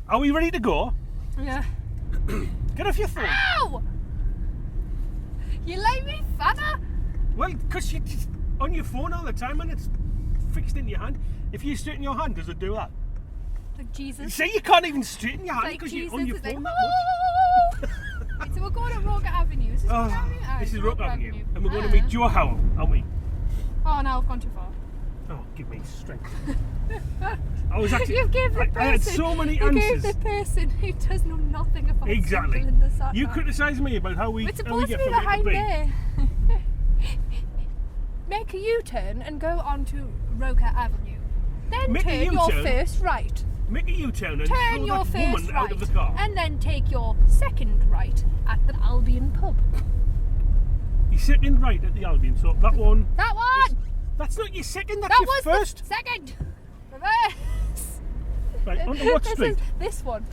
Are we ready to go? Yeah. Get off your phone. Ow! You like me fatter? Well, because you're just on your phone all the time and it's fixed in your hand. If you straighten your hand, does it do that? Like Jesus. You say you can't even straighten your hand Like because Jesus you're on your is phone like, that much. Right, so we're going to Roker Avenue. Is this Roker Avenue? This is Roker Avenue. And we're going to meet Jo Howell, aren't we? Oh, no, I've gone too far. Oh, give me strength. I was actually. You gave the person. I had so many you answers. gave the person who does know nothing about Exactly. Sunderland the sat You nav. criticised me about how we It's how we supposed to get be from A to behind B. there. Make a U-turn and go onto Roker Avenue. Then Make a turn your U-turn? first right. Make a U-turn and Turn throw your that first woman out of right. the car. And then take your second right at the Albion pub. Your second right at the Albion. So that one. That one! That's not your second. That's That your was first. the second! Reverse! Right. Onto what street? This one.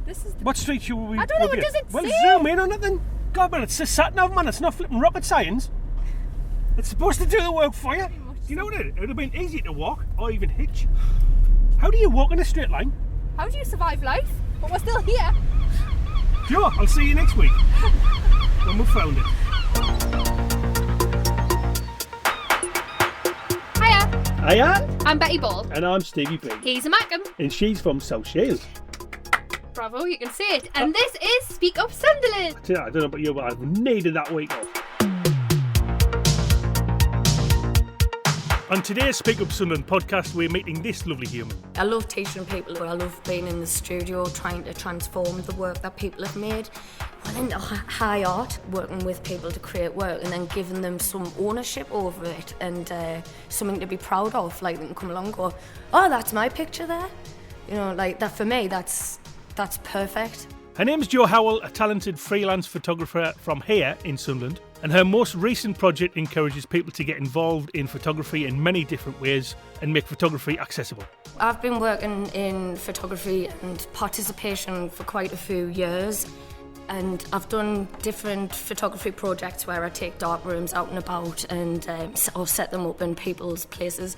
This is the... What street should we? I don't know, we'll it get? doesn't Well, say. zoom in on it then. God, man, it's a sat nav, man. It's not flipping rocket science. It's supposed to do the work for you. Pretty much Do you know what it is? It would have been easy to walk or even hitch. How do you walk in a straight line? How do you survive life? But we're still here. Joe, I'll see you next week when we've found it. Hiya, Hiya, I'm Betty Ball. and I'm Stevie B, He's a Mackham. and she's from South Shields. Bravo, you can say it. And this is Speak Up Sunderland. I don't know about you, but I've needed that week off. On today's Speak Up Sunderland podcast, we're meeting this lovely human. I love teaching people, but I love being in the studio trying to transform the work that people have made. Well, into high art, working with people to create work and then giving them some ownership over it and something to be proud of. Like they can come along and go, oh, that's my picture there. You know, like that for me, that's perfect. Her name's Jo Howell, a talented freelance photographer from here in Sunderland, and her most recent project encourages people to get involved in photography in many different ways and make photography accessible. I've been working in photography and participation for quite a few years, and I've done different photography projects where I take dark rooms out and about and or set them up in people's places.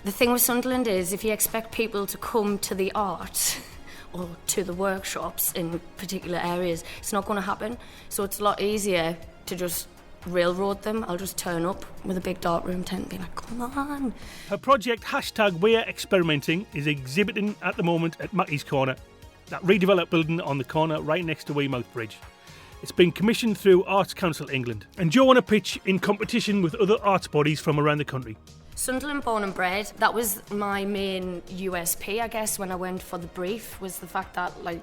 The thing with Sunderland is if you expect people to come to the art or to the workshops in particular areas, it's not going to happen. So it's a lot easier to just railroad them. I'll just turn up with a big dark room tent and be like, come on. Her project #We're Experimenting is exhibiting at the moment at Mackie's Corner, that redeveloped building on the corner right next to Weymouth Bridge. It's been commissioned through Arts Council England, and Jo won a pitch in competition with other arts bodies from around the country. Sunderland born and bred, that was my main USP, I guess, when I went for the brief, was the fact that, like,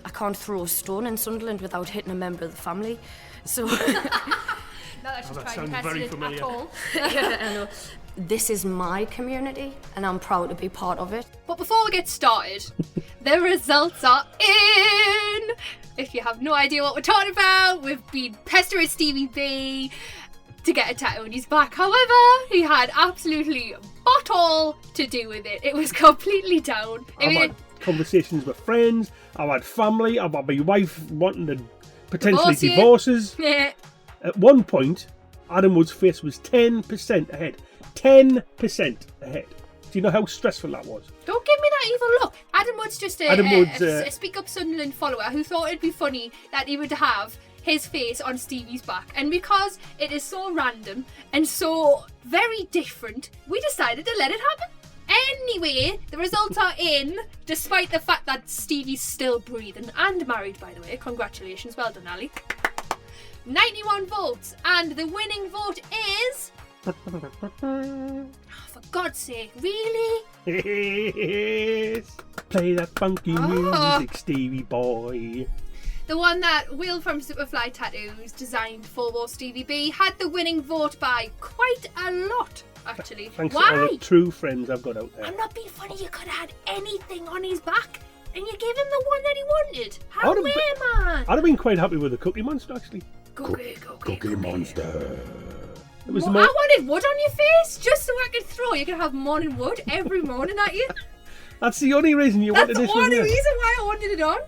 I can't throw a stone in Sunderland without hitting a member of the family. So Not that she's that trying sounds to very test it familiar. at all. yeah, I know. This is my community, and I'm proud to be part of it. But before we get started, the results are in! If you have no idea what we're talking about, we've been pestering Stevie B to get a tattoo on his back. However, he had absolutely bot all to do with it. It was completely down. I've had conversations with friends, I've had family, I've had my wife wanting to potentially Divorce you. divorces. Yeah. At one point, Adam Wood's face was 10% ahead. 10% ahead. Do you know how stressful that was? Don't give me that evil look. Adam Wood's just a Speak Up Sunderland follower who thought it'd be funny that he would have his face on Stevie's back. And because it is so random and so very different, we decided to let it happen. Anyway, the results are in, despite the fact that Stevie's still breathing and married, by the way. Congratulations, well done, Ali. 91 votes, and the winning vote is... Oh, for God's sake, really? Yes. Play that funky music, Stevie boy. The one that Will from Superfly Tattoos designed for Stevie B had the winning vote by quite a lot, actually. Thanks Why? to all the true friends I've got out there. I'm not being funny, you could have had anything on his back and you gave him the one that he wanted. How I'd have weird, man. I'd have been quite happy with the Cookie Monster, actually. Cookie Monster. It was Well, the I wanted wood on your face just so I could throw. You could have morning wood every morning at you. That's the only reason you That's wanted the this one. only Yeah. reason why I wanted it on.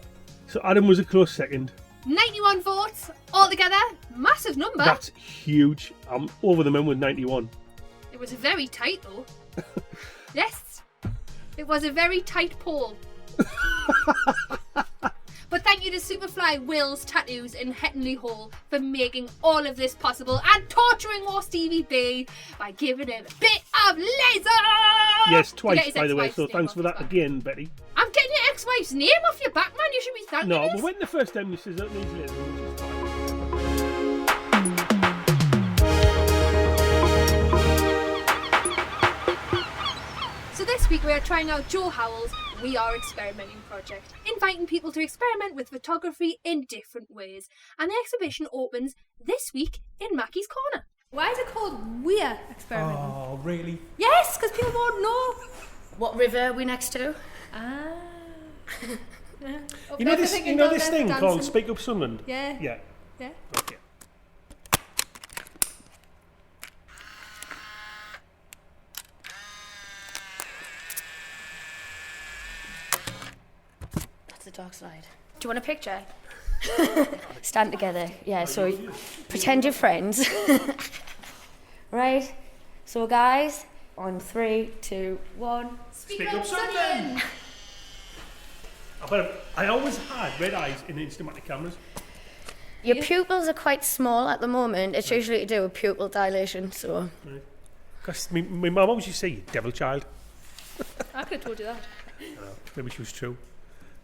So Adam was a close second. 91 votes altogether. Massive number. That's huge. I'm over the moon with 91. It was very tight though. Yes. It was a very tight poll. Butterfly Will's Tattoos in Hetonley Hall for making all of this possible and torturing more Stevie B by giving him a bit of laser. Yes, twice, by the way, so thanks for that again, Betty. I'm getting your ex-wife's name off your back, man. You should be thanking us. No, but when the first time you says that needs laser, which is fine. So this week we are trying out Jo Howell's We Are Experimenting project, inviting people to experiment with photography in different ways. And the exhibition opens this week in Mackie's Corner. Why is it called We're Experimenting? Oh, really? Yes, because people won't know. What river are we next to? Ah. You know this thing called Speak Up Sunderland? Yeah. Yeah. Yeah. Okay. That's a dark slide. Do you want a picture? Stand together. Yeah, so pretend you're friends. Right? So guys, on 3, 2, 1. Speak up, Sunderland! I always had red eyes in Instamatic cameras. Your pupils are quite small at the moment. It's usually to do with pupil dilation, so... Because my mum always used to say, you devil child. I could have told you that. Maybe she was true.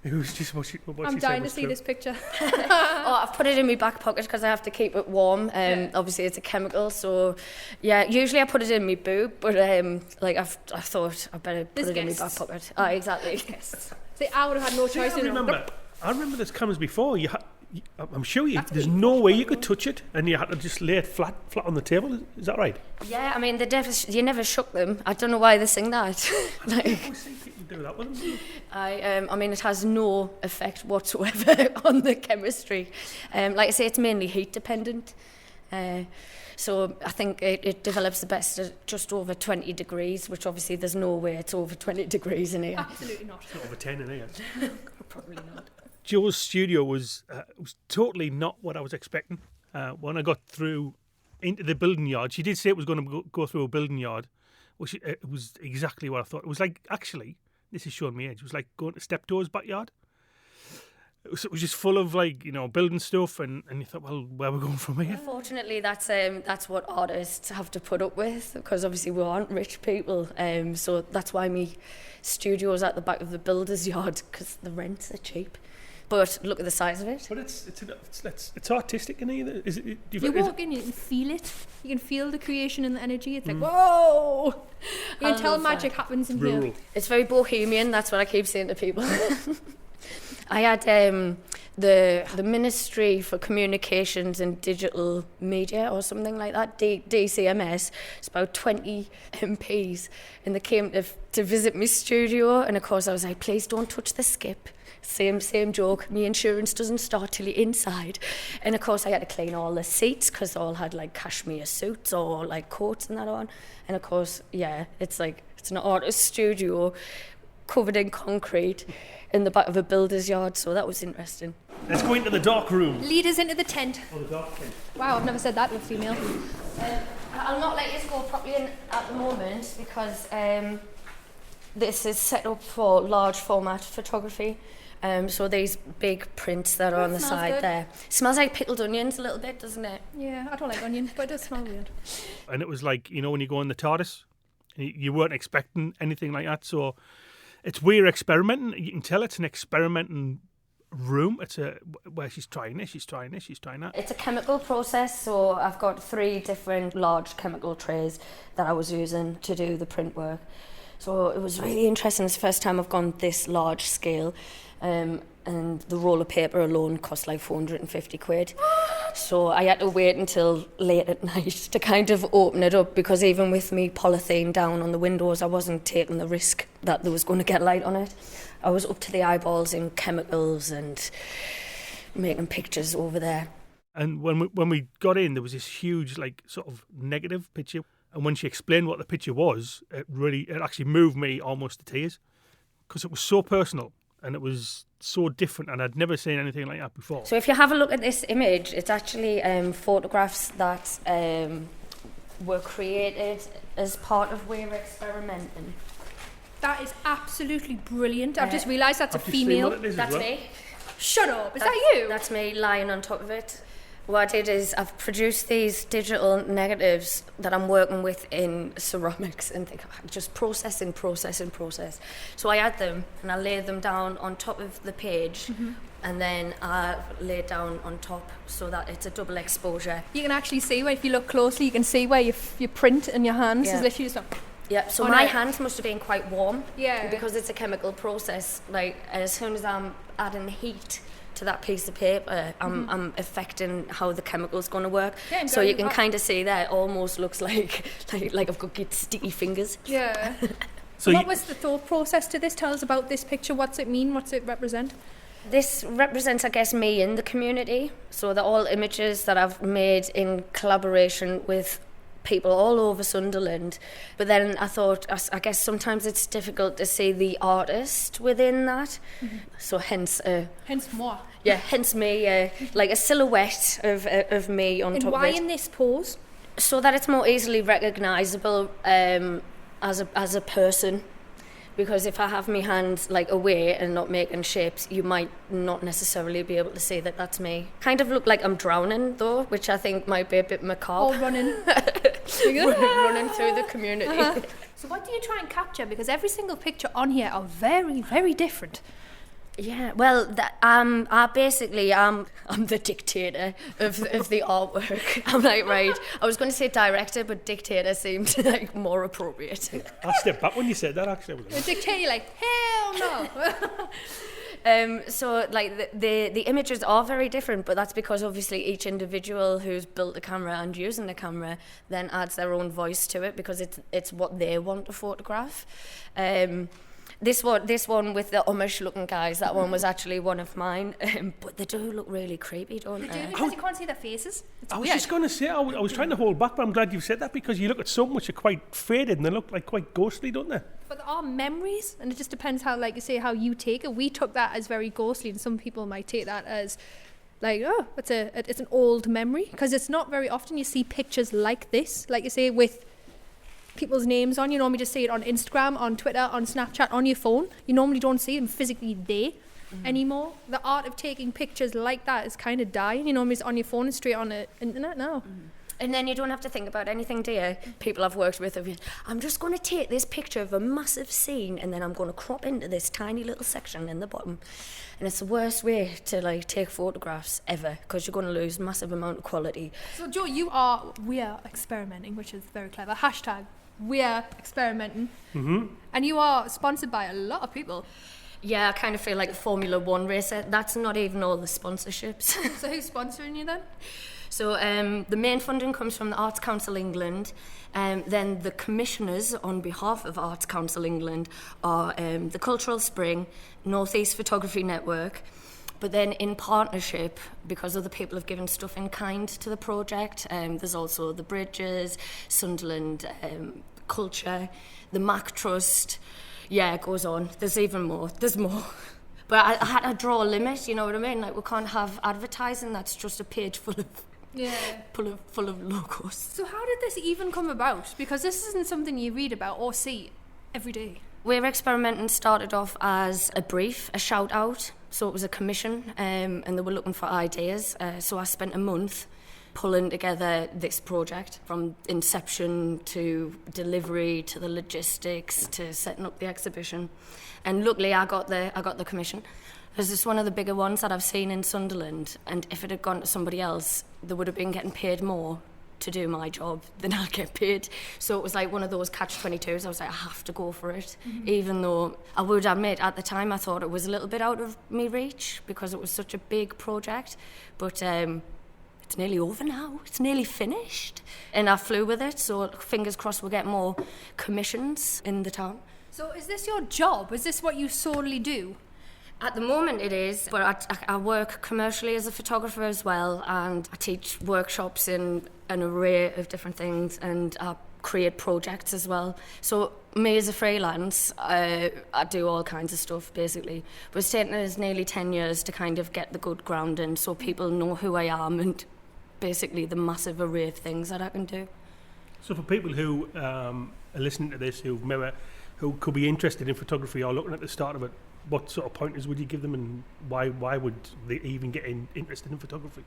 It was just what she I'm said dying to was see true. this picture. Oh, I've put it in my back pocket because I have to keep it warm. Obviously, it's a chemical, so yeah. Usually, I put it in my boob, but I thought I better put it in my back pocket. Oh, exactly. See, I would have had no See, choice. I remember this cameras before. I'm sure there's no way you could touch it, and you had to just lay it flat on the table. Is that right? Yeah, I mean, you never shook them. I don't know why they sing that. I always see people do that with them. I mean, it has no effect whatsoever on the chemistry. Like I say, it's mainly heat dependent. So I think it develops the best at just over 20 degrees, which obviously there's no way it's over 20 degrees in here. Absolutely not. It's not over 10 in here. Probably not. Jo's studio was totally not what I was expecting. When I got through into the building yard, she did say it was going to go through a building yard, which it was exactly what I thought. It was like, actually, this is showing me age, it was like going to Steptoe's backyard. It was just full of building stuff, and you thought, well, where are we going from here? Unfortunately, that's what artists have to put up with, because obviously we aren't rich people. So that's why my studio's at the back of the builder's yard, because the rents are cheap. But look at the size of it. But it's artistic, isn't it? Is it You walk in, you can feel it. You can feel the creation and the energy. It's like, whoa! You can tell magic happens in rural. here. It's very bohemian. That's what I keep saying to people. I had the Ministry for Communications and Digital Media or something like that, DCMS. It's about 20 MPs, and they came to visit my studio. And of course, I was like, please don't touch the skip. Same joke. My insurance doesn't start till you're inside. And of course, I had to clean all the seats because they all had like cashmere suits or like coats and that on. And of course, yeah, it's an artist studio covered in concrete in the back of a builder's yard. So that was interesting. Let's go into the dark room. Lead us into the tent. Oh, the dark tent. Wow, I've never said that to a female. I'll not let you go properly in at the moment because this is set up for large format photography. So these big prints that are on the side good. there. Smells like pickled onions a little bit, doesn't it? Yeah, I don't like onions, but it does smell weird. And it was like, when you go in the TARDIS, you weren't expecting anything like that. So it's weird experimenting. You can tell it's an experimenting room. It's where she's trying this, she's trying that. It's a chemical process, so I've got 3 different large chemical trays that I was using to do the print work. So it was really interesting. It's the first time I've gone this large scale. And the roll of paper alone cost like 450 quid. So I had to wait until late at night to kind of open it up, because even with me polythene down on the windows, I wasn't taking the risk that there was going to get light on it. I was up to the eyeballs in chemicals and making pictures over there. And when we got in, there was this huge sort of negative picture. And when she explained what the picture was, it actually moved me almost to tears, because it was so personal. And it was so different, and I'd never seen anything like that before. So if you have a look at this image, it's actually photographs that were created as part of We're Experimenting. That is absolutely brilliant. I've just realised that's a female. That's me. Shut up. Is that you? That's me lying on top of it. What I did is I've produced these digital negatives that I'm working with in ceramics and just processing. So I add them and I lay them down on top of the page, and then I lay it down on top so that it's a double exposure. You can actually see where, if you look closely, you can see where your print in your hands is literally just like... Yeah, so my hands must have been quite warm. Yeah. Because it's a chemical process. Like, as soon as I'm adding heat to that piece of paper, I'm affecting how the chemical's going to work. Yeah, so you can kind of see that it almost looks like I've got sticky fingers. Yeah. So what was the thought process to this? Tell us about this picture. What's it mean? What's it represent? This represents, I guess, me in the community. So they're all images that I've made in collaboration with people all over Sunderland. But then I thought, I guess sometimes it's difficult to see the artist within that. So hence more. Yeah, hence me, like a silhouette of me on top of it. And why in this pose? So that it's more easily recognisable as a person. Because if I have my hands like away and not making shapes, you might not necessarily be able to see that that's me. Kind of look like I'm drowning though, which I think might be a bit macabre. Or running. Running through the community. So what do you try and capture? Because every single picture on here are very, very different. Yeah, well, I'm the dictator of the artwork. I'm like, right, I was going to say director, but dictator seemed like more appropriate. I stepped back when you said that, actually. The dictator, you're like, hell no. So like the images are very different, but that's because obviously each individual who's built a camera and using the camera then adds their own voice to it, because it's what they want to photograph. This one with the Amish looking guys, that one was actually one of mine, but they do look really creepy, don't they? They do, because you can't see their faces. I was just going to say, I was trying to hold back, but I'm glad you said that, because you look at some which are quite faded and they look like quite ghostly, don't they? But there are memories, and it just depends how, like you say, how you take it. We took that as very ghostly, and some people might take that as like, oh, it's an old memory, because it's not very often you see pictures like this, like you say, with people's names on. You normally just see it on Instagram, on Twitter, on Snapchat, on your phone. You normally don't see them physically there anymore. The art of taking pictures like that is kind of dying. You normally it's on your phone and straight on the internet now. And then you don't have to think about anything, do you? People I've worked with have, I'm just going to take this picture of a massive scene and then I'm going to crop into this tiny little section in the bottom. And it's the worst way to like take photographs ever, because you're going to lose massive amount of quality. So Jo, we are experimenting, which is very clever. Hashtag we are experimenting. And you are sponsored by a lot of people. Yeah, I kind of feel like a Formula 1 racer. That's not even all the sponsorships. So who's sponsoring you then? So the main funding comes from the Arts Council England. Then the commissioners on behalf of Arts Council England are the Cultural Spring, North East Photography Network. But then in partnership, because other people have given stuff in kind to the project, there's also the Bridges, Sunderland Culture, the Mac Trust. Yeah, it goes on. There's even more. There's more. But I had to draw a limit, you know what I mean? Like, we can't have advertising that's just a page full of logos. So how did this even come about? Because this isn't something you read about or see every day. We're Experimenting started off as a brief, a shout out. So it was a commission, and they were looking for ideas. So I spent a month pulling together this project, from inception to delivery to the logistics to setting up the exhibition. And luckily I got the commission. Because it's one of the bigger ones that I've seen in Sunderland, and if it had gone to somebody else, they would have been getting paid more to do my job than I'd get paid. So it was like one of those catch-22s. I was like, I have to go for it. Even though I would admit at the time I thought it was a little bit out of me reach, because it was such a big project. But it's nearly over now. It's nearly finished. And I flew with it, so fingers crossed we'll get more commissions in the town. So is this your job? Is this what you solely do? At the moment it is, but I work commercially as a photographer as well, and I teach workshops in an array of different things, and I create projects as well. So me as a freelance, I do all kinds of stuff basically. But it's taken us nearly 10 years to kind of get the good grounding so people know who I am and basically the massive array of things that I can do. So for people who are listening to this, who could be interested in photography or looking at the start of it, what sort of pointers would you give them, and why would they even get interested in photography?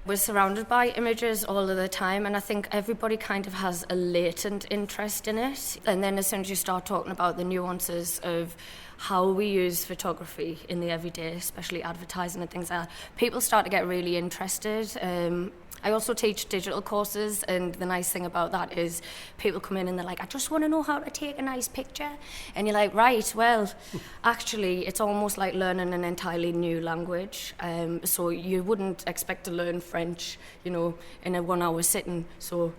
We're surrounded by images all of the time, and I think everybody kind of has a latent interest in it. And then as soon as you start talking about the nuances of how we use photography in the everyday, especially advertising and things like that, people start to get really interested. I also teach digital courses, and the nice thing about that is people come in and they're like, I just want to know how to take a nice picture. And you're like, right, well, actually, it's almost like learning an entirely new language. So you wouldn't expect to learn French, in a 1 hour sitting. So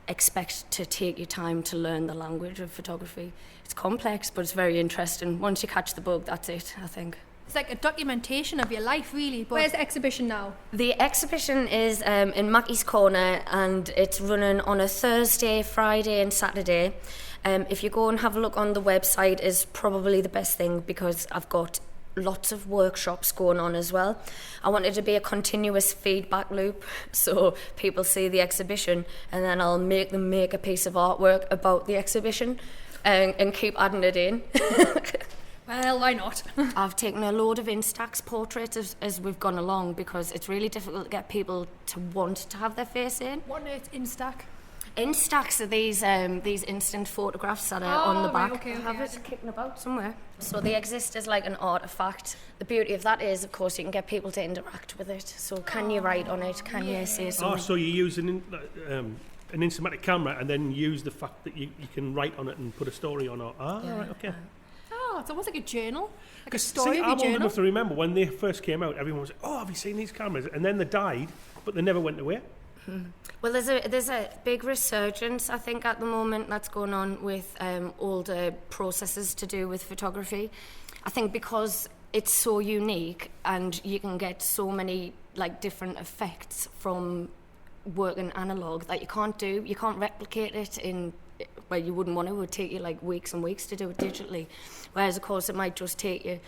expect to take your time to learn the language of photography. It's complex, but it's very interesting. Once you catch the bug, that's it, I think. It's like a documentation of your life, really. But where's the exhibition now? The exhibition is in Mackie's Corner, and it's running on a Thursday, Friday and Saturday. If you go and have a look on the website, is probably the best thing, because I've got lots of workshops going on as well. I want it to be a continuous feedback loop, so people see the exhibition and then I'll make them make a piece of artwork about the exhibition and keep adding it in. Well, why not? I've taken a load of Instax portraits as we've gone along, because it's really difficult to get people to want to have their face in. What on earth Instax? Instax are these instant photographs that are on the back. Right, okay, I have it kicking about somewhere. So they exist as like an artefact. The beauty of that is, of course, you can get people to interact with it. So can you write on it? Can you say something? Oh, so you use an Instamatic camera and then use the fact that you can write on it and put a story on it. Right, okay. Oh, it's almost like a journal, like a story of I'm a journal. old enough to remember when they first came out, everyone was like, oh, have you seen these cameras? And then they died, but they never went away. Well, there's a big resurgence, I think, at the moment that's going on with older processes to do with photography. I think because it's so unique and you can get so many like different effects from working analog that you can't replicate it in, well, you wouldn't want to. It would take you like weeks and weeks to do it digitally. Whereas, of course, it might just take you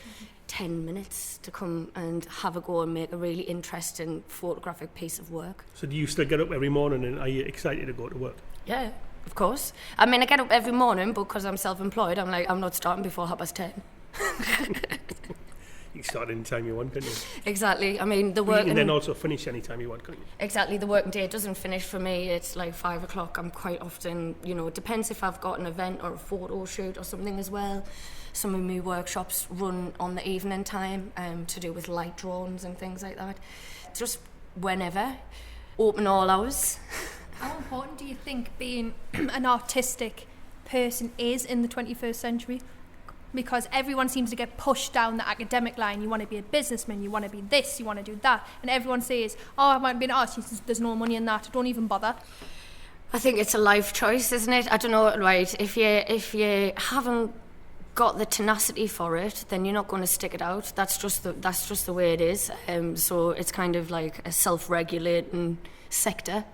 10 minutes to come and have a go and make a really interesting photographic piece of work. So do you still get up every morning and are you excited to go to work? Yeah, of course. I mean, I get up every morning, but because I'm self-employed, I'm like, I'm not starting before 10:30. You can start any time you want, can't you? Exactly. I mean, the work... And then also finish any time you want, can't you? Exactly. The working day doesn't finish for me. It's like 5 o'clock. I'm quite often, it depends if I've got an event or a photo shoot or something as well. Some of my workshops run on the evening time to do with light drones and things like that. Just whenever. Open all hours. How important do you think being an artistic person is in the 21st century? Because everyone seems to get pushed down the academic line. You want to be a businessman, you want to be this, you want to do that. And everyone says, oh, I might be an artist, there's no money in that, don't even bother. I think it's a life choice, isn't it? I don't know, right? If you haven't got the tenacity for it, then you're not going to stick it out. That's just the way it is. So it's kind of like a self-regulating sector.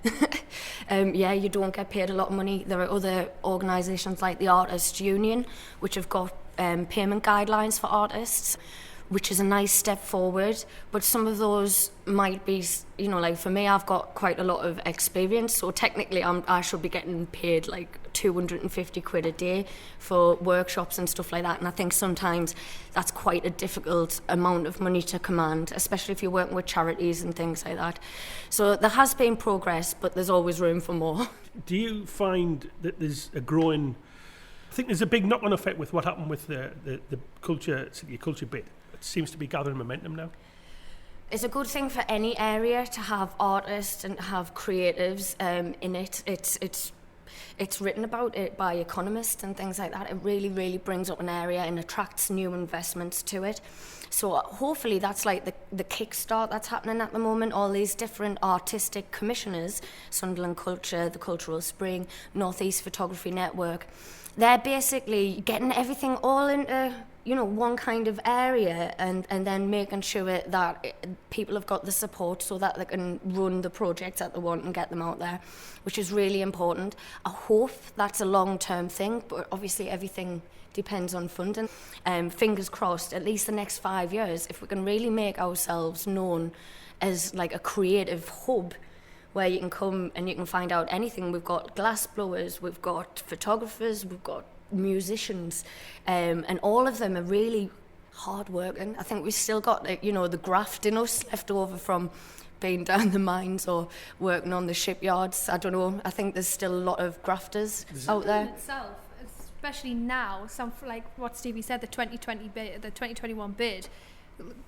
You don't get paid a lot of money. There are other organisations like the Artists Union, which have got payment guidelines for artists, which is a nice step forward. But some of those might be, like for me, I've got quite a lot of experience, so technically I should be getting paid like 250 quid a day for workshops and stuff like that. And I think sometimes that's quite a difficult amount of money to command, especially if you're working with charities and things like that. So there has been progress, but there's always room for more. Do you find that there's a growing... I think there's a big knock-on effect with what happened with the city culture bit. It seems to be gathering momentum now. It's a good thing for any area to have artists and have creatives in it. It's written about it by economists and things like that. It really, really brings up an area and attracts new investments to it. So hopefully that's like the kickstart that's happening at the moment. All these different artistic commissioners, Sunderland Culture, the Cultural Spring, North East Photography Network, they're basically getting everything all into one kind of area and then making sure that people have got the support so that they can run the projects that they want and get them out there, which is really important. I hope that's a long-term thing, but obviously everything depends on funding. Fingers crossed, at least the next 5 years, if we can really make ourselves known as like a creative hub where you can come and you can find out anything. We've got glass blowers, we've got photographers, we've got musicians, and all of them are really hard working. I think we've still got the graft in us left over from being down the mines or working on the shipyards. I don't know. I think there's still a lot of grafters out there. Itself, especially now, some like what Stevie said, the 2020 bid, the 2021 bid,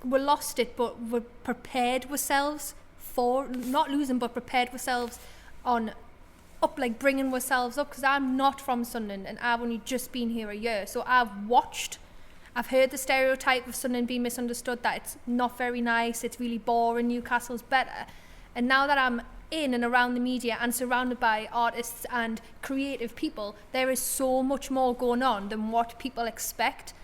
we lost it, but we prepared ourselves for not losing, but prepared ourselves on up, like bringing ourselves up. Because I'm not from Sunderland, and I've only just been here a year, so I've heard the stereotype of Sunderland being misunderstood, that it's not very nice, it's really boring, Newcastle's better. And now that I'm in and around the media and surrounded by artists and creative people, there is so much more going on than what people expect.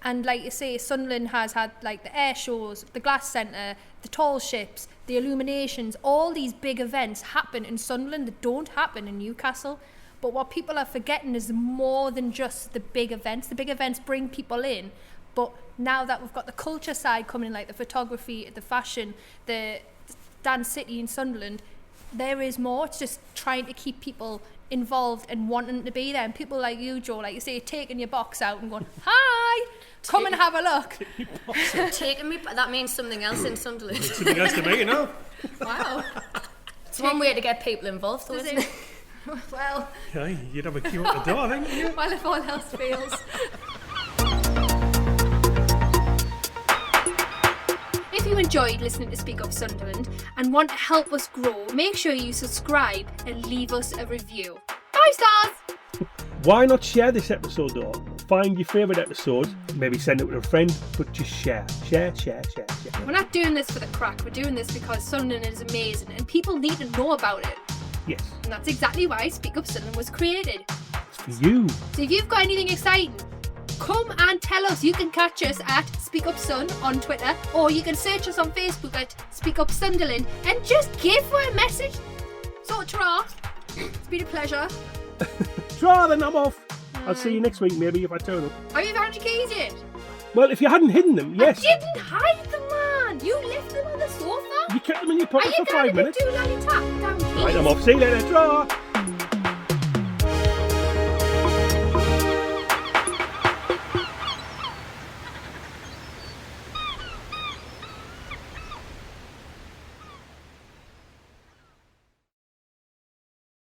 And like you say, Sunderland has had like the air shows, the Glass Centre, the tall ships, the illuminations, all these big events happen in Sunderland that don't happen in Newcastle. But what people are forgetting is more than just the big events. The big events bring people in, but now that we've got the culture side coming in, like the photography, the fashion, the dance city in Sunderland, there is more. It's just trying to keep people involved and wanting to be there. And people like you, Jo, like you say, taking your box out and going, hi, come and have a look. Taking me, that means something else in Sunderland. Something else to me, you know. Wow. It's one way to get people involved, though, isn't it? Well, yeah, you'd have a queue at the door, I think. Yeah. Well, if all else fails. If you enjoyed listening to Speak Up Sunderland and want to help us grow, make sure you subscribe and leave us a review. 5 stars! Why not share this episode though? Find your favourite episodes, maybe send it to a friend, but just share. Share. We're not doing this for the crack, we're doing this because Sunderland is amazing and people need to know about it. Yes. And that's exactly why Speak Up Sunderland was created. It's for you. So if you've got anything exciting, come and tell us. You can catch us at Speak Up Sun on Twitter, or you can search us on Facebook at Speak Up Sunderland and just give her a message. So, Tra, it's been a pleasure. Tra, then I'm off. I'll see you next week, maybe, if I turn up. Have you found your keys yet? Well, if you hadn't hidden them, yes. I didn't hide them, man. You left them on the sofa. You kept them in your pocket for 5 minutes. Are you going to do lolly tap? Damn keys. Right, I'm off. See you later, Tra.